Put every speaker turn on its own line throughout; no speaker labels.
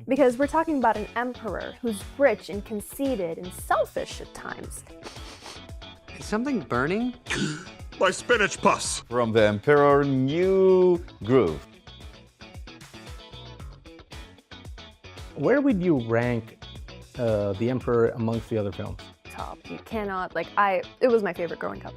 Because we're talking about an emperor who's rich and conceited and selfish at times.
Is something burning?
My spinach pus!
From the Emperor New Groove. Where would you rank The Emperor amongst the other films?
Top. You cannot, it was my favorite growing up.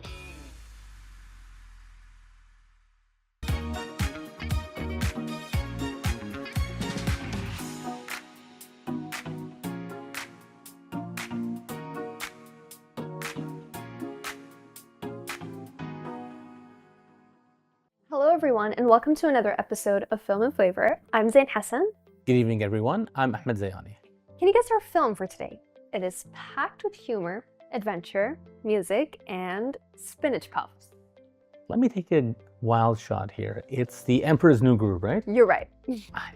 Hello everyone, and welcome to another episode of Film and Flavor. I'm Zain Hassan.
Good evening, everyone. I'm Ahmed Zayani.
Can you guess our film for today? It is packed with humor, adventure, music, and spinach puffs.
Let me take a wild shot here. It's The Emperor's New Groove, right?
You're right.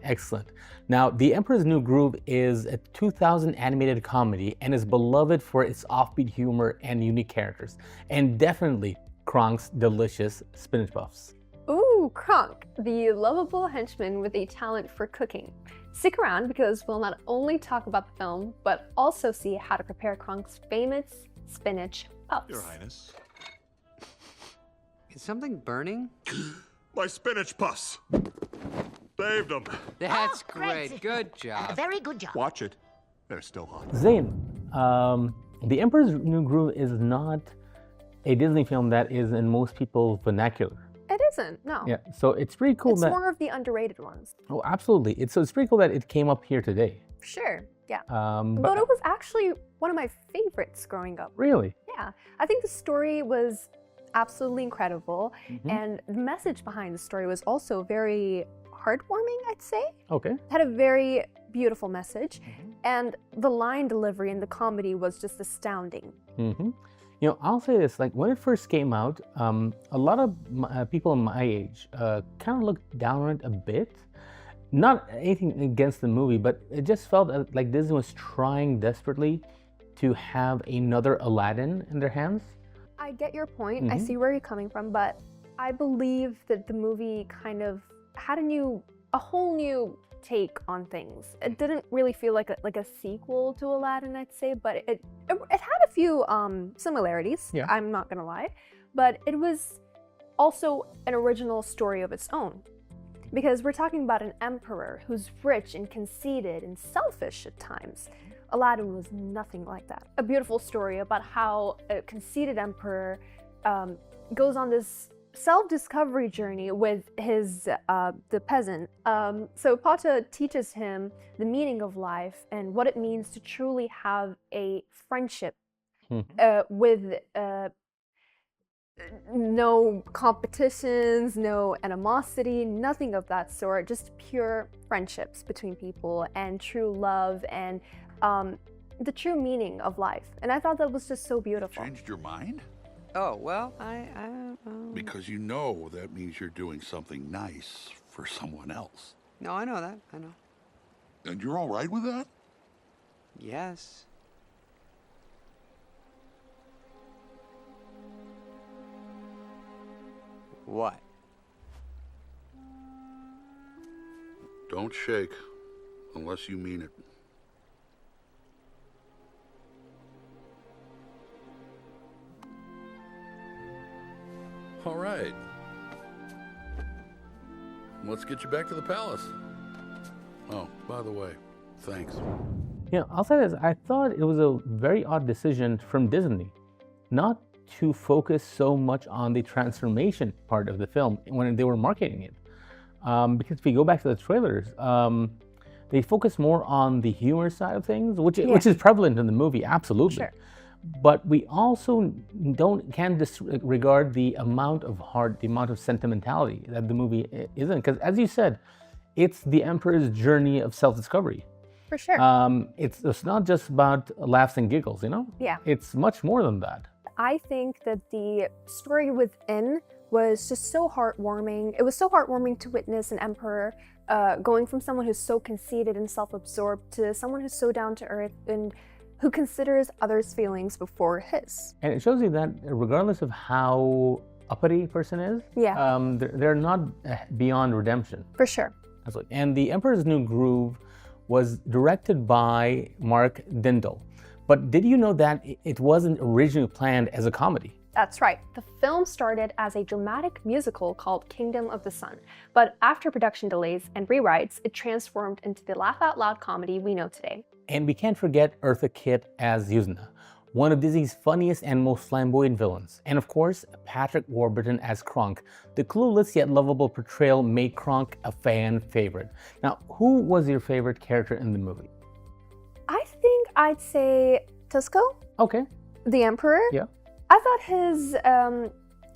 Excellent. Now, The Emperor's New Groove is a 2000 animated comedy and is beloved for its offbeat humor and unique characters, and definitely Kronk's delicious spinach puffs.
Ooh, Kronk, the lovable henchman with a talent for cooking. Stick around because we'll not only talk about the film, but also see how to prepare Kronk's famous spinach puffs.
Your Highness.
Is something burning?
My spinach pus! Saved them.
That's great. Good job.
Very good job.
Watch it. They're still hot.
Zain, The Emperor's New Groove is not a Disney film that is in most people's vernacular.
It isn't, no.
Yeah, so it's pretty cool
It's
that...
more of the underrated ones.
Oh, absolutely. It's pretty cool that it came up here today.
Sure, yeah.
But
it was actually one of my favorites growing up.
really?
Yeah, I think the story was absolutely incredible, and the message behind the story was also very heartwarming, I'd say.
Okay.
It had a very beautiful message, and the line delivery and the comedy was just astounding.
You know, I'll say this, like when it first came out, a lot of people my age kind of looked down on it a bit. Not anything against the movie, but it just felt like Disney was trying desperately to have another Aladdin in their hands.
I get your point, I see where you're coming from, but I believe that the movie kind of had a whole new take on things. It didn't really feel like a sequel to Aladdin, I'd say, but it had a few similarities,
Yeah.
I'm not gonna lie, but it was also an original story of its own. Because we're talking about an emperor who's rich and conceited and selfish at times. Aladdin was nothing like that. A beautiful story about how a conceited emperor goes on this self-discovery journey with his the peasant. So Pata teaches him the meaning of life and what it means to truly have a friendship with no competitions, no animosity, nothing of that sort, just pure friendships between people and true love and the true meaning of life. And I thought that was just so beautiful.
Changed your mind?
Oh, well,
Because you know that means you're doing something nice for someone else.
No, I know that. I know.
And you're all right with that?
Yes. What?
Don't shake unless you mean it. All right. Let's get you back to the palace. Oh, by the way, thanks.
You know, I'll say this, I thought it was a very odd decision from Disney not to focus so much on the transformation part of the film when they were marketing it. Because if you go back to the trailers, they focus more on the humor side of things, which is prevalent in the movie, absolutely.
Sure.
But we also can't disregard the amount of heart, the amount of sentimentality that the movie is in. Because as you said, it's the Emperor's journey of self-discovery.
For sure.
It's not just about laughs and giggles, you know?
Yeah.
It's much more than that.
I think that the story within was just so heartwarming. It was so heartwarming to witness an emperor going from someone who's so conceited and self-absorbed to someone who's so down to earth and who considers others' feelings before his.
And it shows you that regardless of how uppity a person is, they're not beyond redemption.
For sure.
Absolutely. And The Emperor's New Groove was directed by Mark Dindal. But did you know that it wasn't originally planned as a comedy?
That's right. The film started as a dramatic musical called Kingdom of the Sun, but after production delays and rewrites, it transformed into the laugh-out-loud comedy we know today.
And we can't forget Eartha Kitt as Yusna, one of Disney's funniest and most flamboyant villains. And of course, Patrick Warburton as Kronk. The clueless yet lovable portrayal made Kronk a fan favorite. Now, who was your favorite character in the movie?
I think I'd say Tusco,
Okay,
the Emperor.
yeah.
I thought his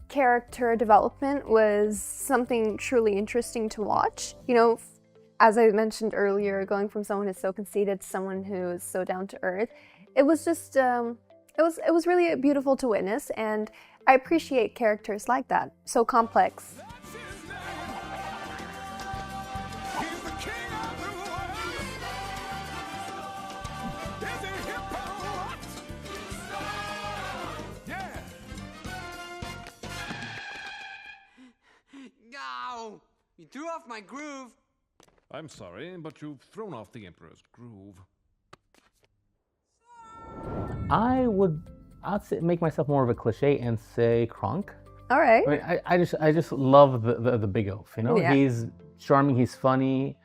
character development was something truly interesting to watch. You know, as I mentioned earlier, going from someone who's so conceited to someone who is so down to earth, it was just, it was really beautiful to witness, and I appreciate characters like that, so complex.
No! You threw off my groove.
I'm sorry, but you've thrown off the Emperor's groove.
I'd say, make myself more of a cliche and say Kronk.
All right.
I mean, I just love the big oaf, you know?
Yeah.
He's charming, he's funny,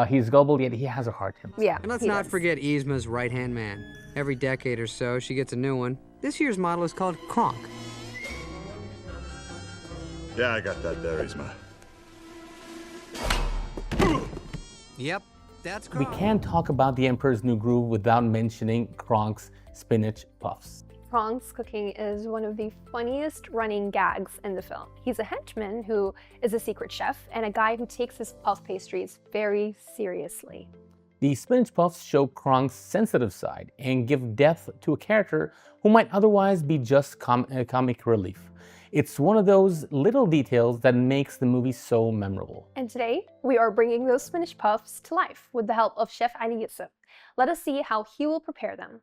he's gullible, yet he has a heart to him.
Yeah.
And let's
he
not
does.
forget Yzma's right-hand man. Every decade or so, she gets a new one. This year's model is called Kronk.
Yeah, I got that there, Yzma.
Yep, that's
We
Kronk.
can't talk about the Emperor's New Groove without mentioning Kronk's spinach puffs.
Kronk's cooking is one of the funniest running gags in the film. He's a henchman who is a secret chef and a guy who takes his puff pastries very seriously.
The spinach puffs show Kronk's sensitive side and give depth to a character who might otherwise be just comic relief. It's one of those little details that makes the movie so memorable.
And today, we are bringing those spinach puffs to life with the help of Chef Ali Yusuf. Let us see how he will prepare them.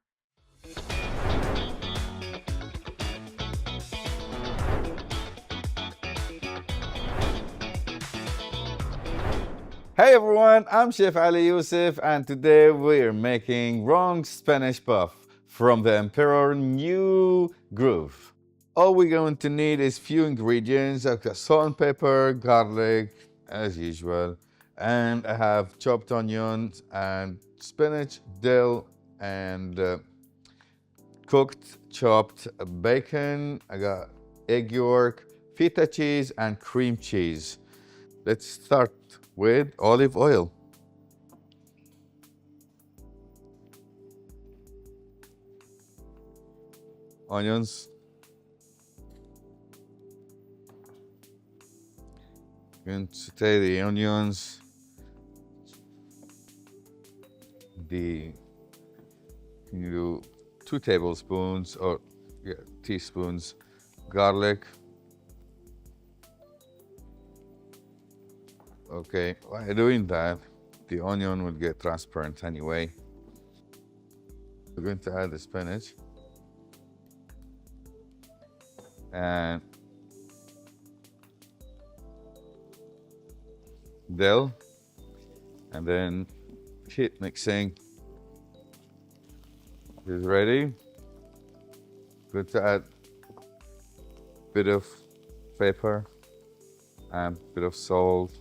Hey everyone, I'm Chef Ali Yusuf, and today we're making Kronk's Spanish puff from the Emperor New Groove. All we're going to need is few ingredients. I've got salt and pepper, garlic, as usual, and I have chopped onions and spinach, dill, and cooked chopped bacon. I got egg yolk, feta cheese, and cream cheese. Let's start with olive oil. Onions. Going to saute the onions. You do 2 tablespoons or teaspoons garlic. Okay, while doing that, the onion will get transparent anyway. We're going to add the spinach and dill, and then keep mixing. Is ready. Going to add a bit of pepper and a bit of salt.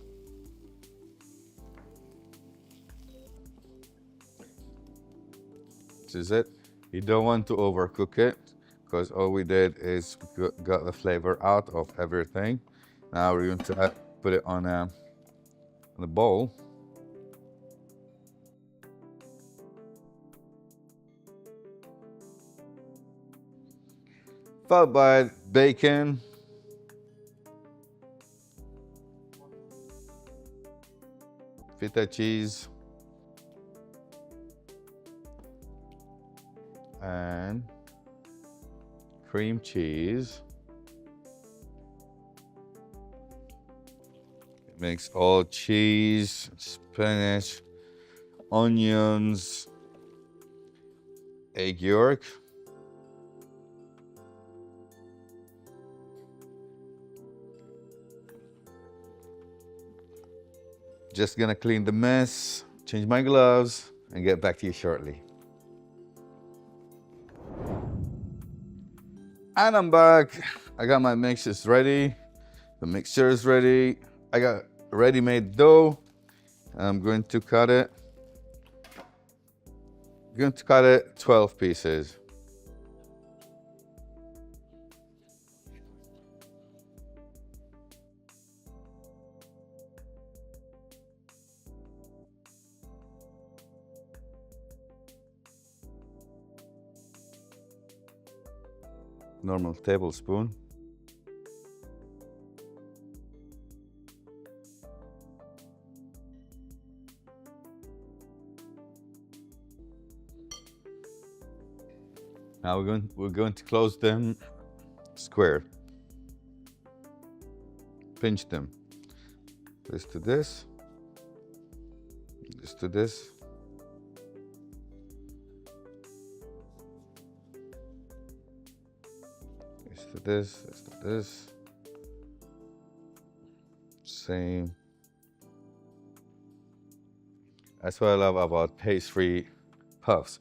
This is it. You don't want to overcook it because all we did is got the flavor out of everything. Now we're going to put it on a bowl. Followed by bacon. Feta cheese. And cream cheese. Mix all cheese, spinach, onions, egg yolk. Just gonna clean the mess, change my gloves, and get back to you shortly. And I'm back. I got my mixes ready. The mixture is ready. I got ready-made dough. I'm going to cut it. I'm going to cut it 12 pieces. Normal tablespoon. Now we're going to close them square. Pinch them. This to this. This to this. This to this. This to this. Same. That's what I love about pastry puffs.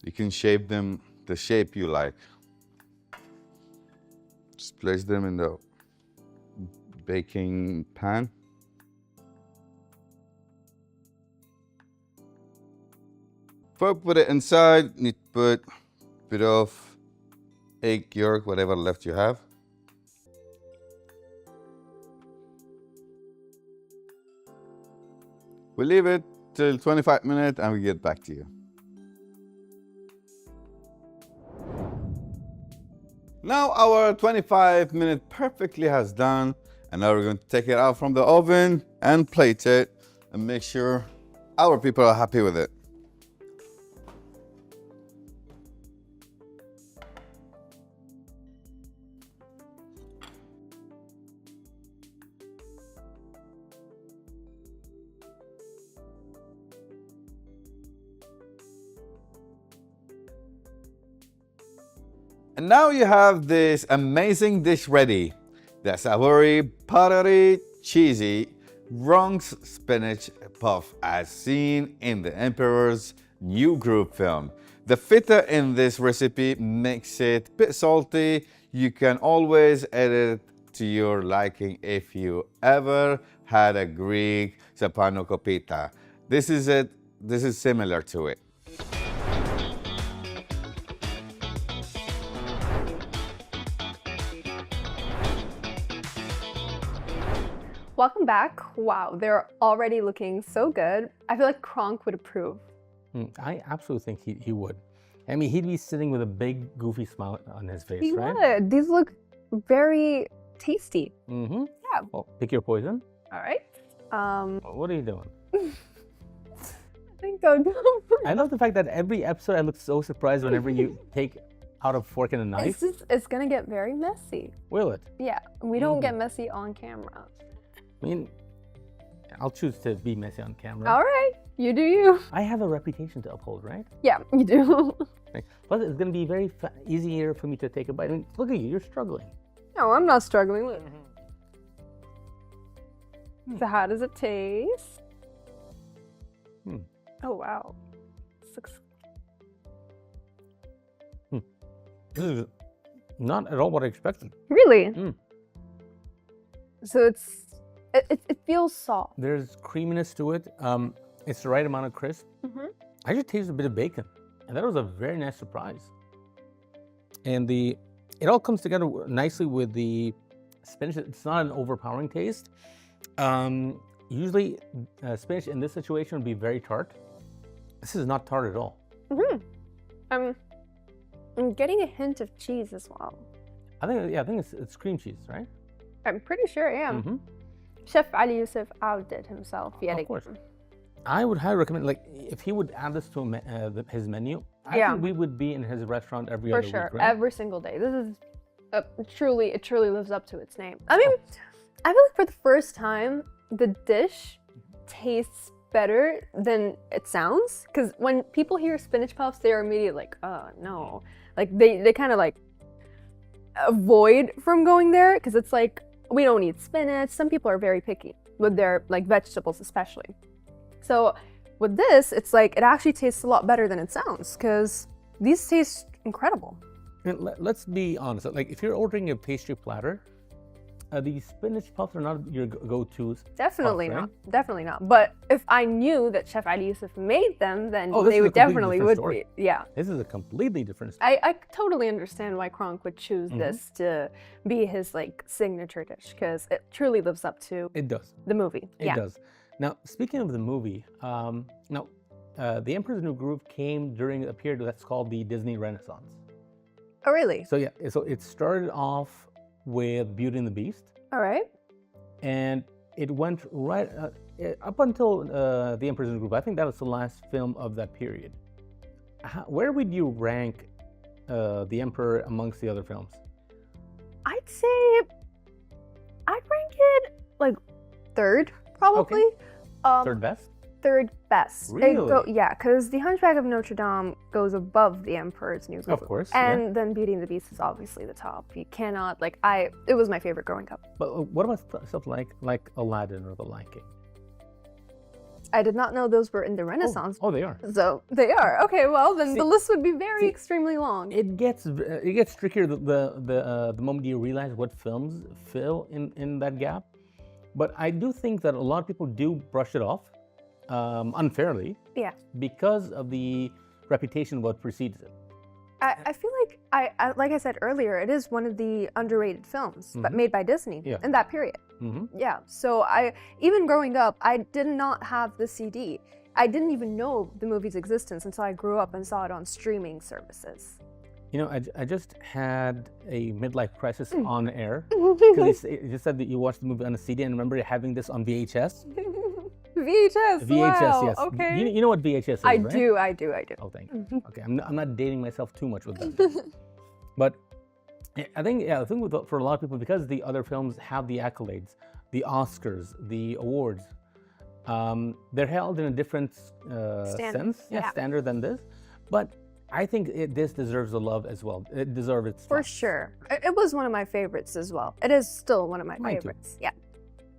You can shape them the shape you like. Just place them in the baking pan. Before I put it inside, you need to put a bit of egg yolk, whatever left you have. We leave it till 25 minutes and we get back to you. Now our 25-minute perfectly has done, and now we're going to take it out from the oven and plate it and make sure our people are happy with it. And now you have this amazing dish ready. The savory, buttery, cheesy Kronk spinach puff as seen in the Emperor's New Groove film. The feta in this recipe makes it a bit salty. You can always add it to your liking if you ever had a Greek sapanokopita. This is it. This is similar to it.
Welcome back. Wow, they're already looking so good. I feel like Kronk would approve.
I absolutely think he would. I mean, he'd be sitting with a big, goofy smile on his face,
He
right?
would. These look very tasty.
Mm-hmm.
Yeah.
Well, pick your poison.
All right.
What are you doing?
I think I'll go for
I love the fact that every episode I look so surprised whenever you take out a fork and a knife.
It's gonna get very messy.
Will it?
Yeah, we don't get messy on camera.
I mean, I'll choose to be messy on camera.
All right, you do you.
I have a reputation to uphold, right?
Yeah, you do.
Plus, it's going to be very easier for me to take a bite. I mean, look at you, you're struggling.
No, I'm not struggling. Look. So how does it taste? Oh, wow. This looks...
This is not at all what I expected.
Really? So it feels soft.
There's creaminess to it. It's the right amount of crisp. I just tasted a bit of bacon, and that was a very nice surprise. And it all comes together nicely with the spinach. It's not an overpowering taste. Usually, spinach in this situation would be very tart. This is not tart at all.
I'm getting a hint of cheese as well.
I think it's cream cheese, right?
I'm pretty sure I am. Chef Ali Yusuf outdid himself yet
Of course.
again.
I would highly recommend, like, if he would add this to his menu, I think we would be in his restaurant every
For
other
sure,
week, right?
every single day. This is it truly lives up to its name. I mean, I feel like for the first time, the dish tastes better than it sounds. Because when people hear spinach puffs, they're immediately like, oh no. Like they kind of like avoid from going there because it's like, we don't eat spinach. Some people are very picky with their like vegetables especially. So with this, it's like it actually tastes a lot better than it sounds because these taste incredible.
And let's be honest, like if you're ordering a pastry platter, these spinach puffs are not your go-tos.
Definitely
puff,
not.
right?
Definitely not. But if I knew that Chef Ali Yusuf made them, then
Oh, this
they
is a
would
completely
definitely
different
would
story.
be. Yeah.
This is a completely different story.
I totally understand why Kronk would choose this to be his like signature dish because it truly lives up to
It does.
the movie.
It does. Now, speaking of the movie, The Emperor's New Groove came during a period that's called the Disney Renaissance.
Oh, really?
So yeah, so it started off with Beauty and the Beast,
All right.
and it went right up until The Emperor's New Groove. I think that was the last film of that period. Where would you rank The Emperor amongst the other films?
I'd say I'd rank it like third, probably.
Third best?
Third best.
Really?
Yeah, because The Hunchback of Notre Dame goes above The Emperor's New Groove.
Of course,
And then Beauty and the Beast is obviously the top. You cannot, it was my favorite growing up.
But what about stuff like Aladdin or The Lion King?
I did not know those were in the Renaissance.
Oh, they are.
So they are. Okay, well, then
See-
the list would be extremely long.
It gets trickier the moment you realize what films fill in that gap. But I do think that a lot of people do brush it off unfairly
Yeah.
because of the reputation of what precedes it.
I feel like, like I said earlier, it is one of the underrated films but made by Disney
Yeah.
in that period. Yeah, so even growing up, I did not have the CD. I didn't even know the movie's existence until I grew up and saw it on streaming services.
You know, I just had a midlife crisis on air because you just said that you watched the movie on a CD and remember having this on VHS.
VHS.
VHS,
Wow,
yes.
Okay.
You know what VHS is,
I
right?
do.
Oh, thank you. Okay, I'm not dating myself too much with that. But I think for a lot of people, because the other films have the accolades, the Oscars, the awards, they're held in a different standard than this. But I think this deserves the love as well. It deserves its
For
time.
sure. It was one of my favorites as well. It is still one of my
Mine too.
favorites. Yeah.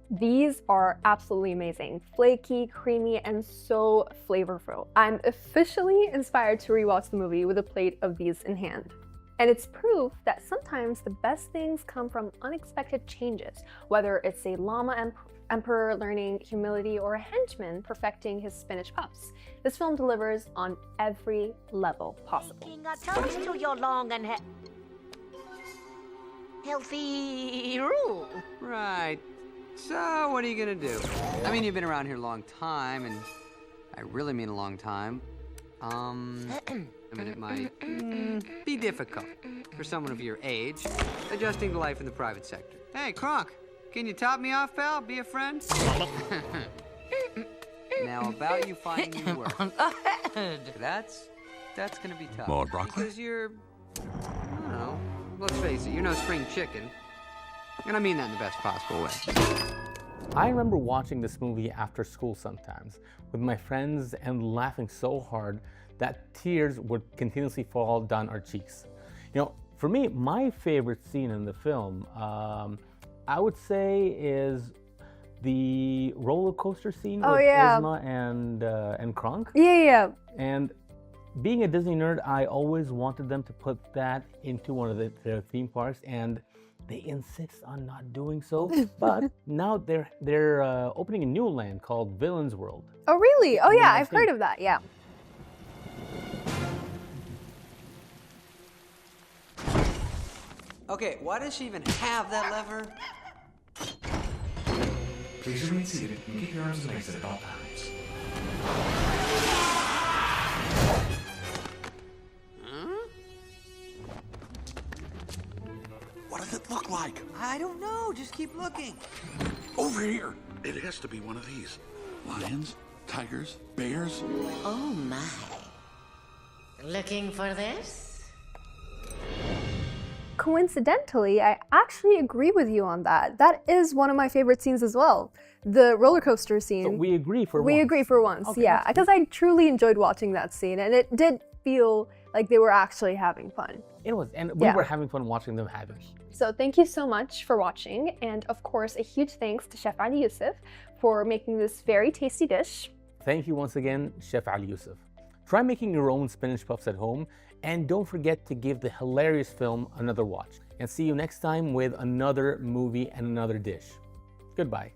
These are absolutely amazing. Flaky, creamy, and so flavorful. I'm officially inspired to rewatch the movie with a plate of these in hand. And it's proof that sometimes the best things come from unexpected changes, whether it's a llama emperor learning humility or a henchman perfecting his spinach puffs. This film delivers on every level possible.
Making a toast to your long and healthy rule.
Right. So, what are you gonna do? I mean, you've been around here a long time, and I really mean a long time. I mean, it might be difficult for someone of your age, adjusting to life in the private sector. Hey, Kronk, can you top me off, pal? Be a friend? Now, about you finding new work. That's gonna be tough.
More broccoli?
Because you're, I don't know, let's face it, you're no spring chicken. And I mean that in the best possible way.
I remember watching this movie after school sometimes with my friends and laughing so hard that tears would continuously fall down our cheeks. You know, for me, my favorite scene in the film, I would say, is the roller coaster scene with Yzma and Kronk.
Yeah.
And being a Disney nerd, I always wanted them to put that into one of their theme parks, and they insist on not doing so. But now they're opening a new land called Villain's World.
Oh, really? Oh, yeah,
I've
I've heard of that, yeah.
Okay, why does she even have that lever?
Please remain seated and keep your arms and legs at all times.
What does it look like?
I don't know, just keep looking.
Over here. It has to be one of these. Lions, tigers, bears.
Oh my. Looking for this?
Coincidentally, I actually agree with you on that. That is one of my favorite scenes as well. The roller coaster scene.
So we agree for once.
We agree for once,
Okay,
yeah.
that's
Because I truly enjoyed watching that scene, and it did feel like they were actually having fun.
It was, and we were having fun watching them having.
So thank you so much for watching, and of course, a huge thanks to Chef Ali Yusuf for making this very tasty dish.
Thank you once again, Chef Ali Yusuf. Try making your own spinach puffs at home, and don't forget to give the hilarious film another watch. And see you next time with another movie and another dish. Goodbye.